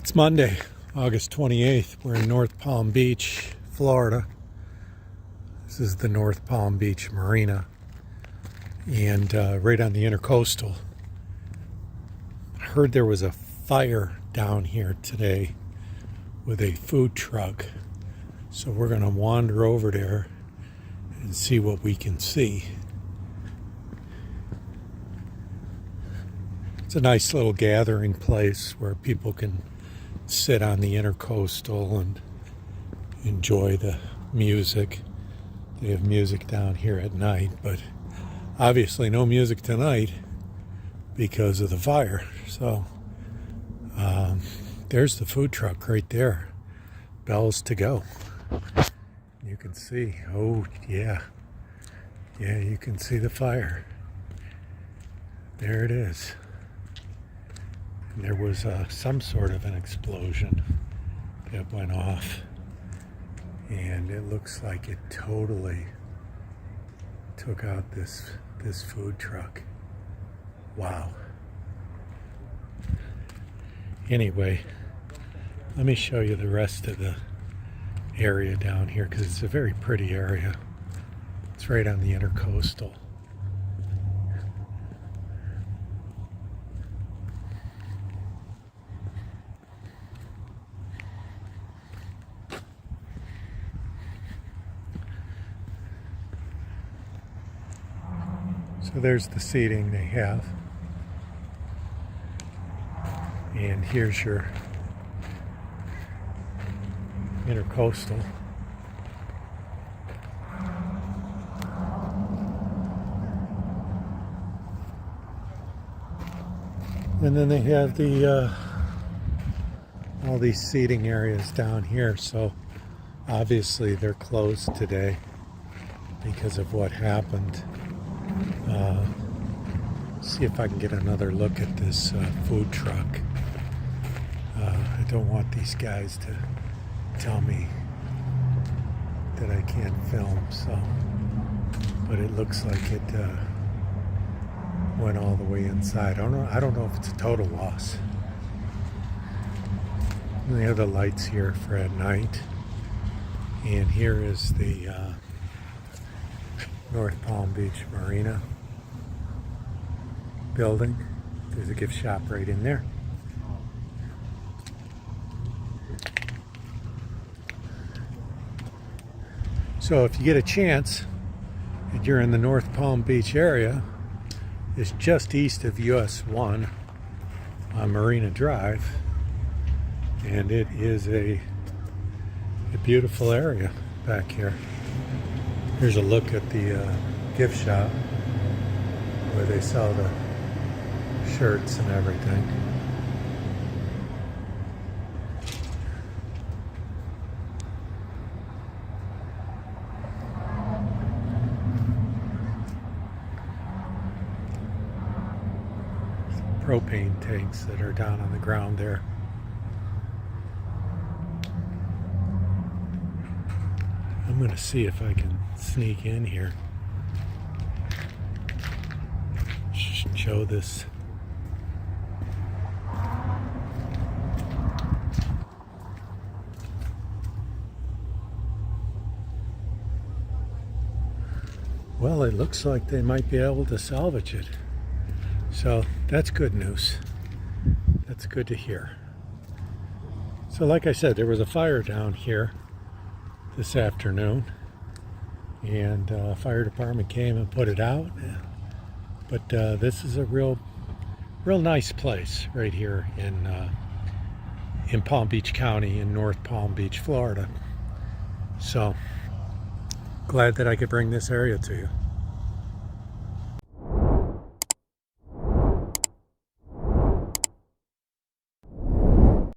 It's Monday, August 28th. We're in North Palm Beach, Florida. This is the North Palm Beach Marina, and right on the intercoastal. I heard there was a fire down here today with a food truck, so we're going to wander over there and see what we can see. It's a nice little gathering place where people can sit on the intercoastal and enjoy the music. They have music down here at night, but obviously no music tonight because of the fire. So there's the food truck right there. Bells to go. You can see, oh yeah, you can see the fire. There it is. There was some sort of an explosion that went off, and it looks like it totally took out this food truck. Wow. Anyway, let me show you the rest of the area down here, because it's a very pretty area. It's right on the intercoastal. So there's the seating they have, and here's your intercoastal. And then they have the all these seating areas down here, so obviously they're closed today because of what happened. See if I can get another look at this food truck. I don't want these guys to tell me that I can't film, so, but it looks like it went all the way inside. I don't know if it's a total loss. And they have the lights here for at night, and here is the North Palm Beach Marina building. There's a gift shop right in there. So if you get a chance and you're in the North Palm Beach area, it's just east of US 1 on Marina Drive, and it is a beautiful area back here. Here's a look at the gift shop where they sell the shirts and everything. Propane tanks that are down on the ground there. I'm going to see if I can sneak in here. Show this. Well, it looks like they might be able to salvage it. So that's good news. That's good to hear. So like I said, there was a fire down here this afternoon, and fire department came and put it out. But this is a real nice place right here in Palm Beach County in North Palm Beach, Florida. So glad that I could bring this area to you.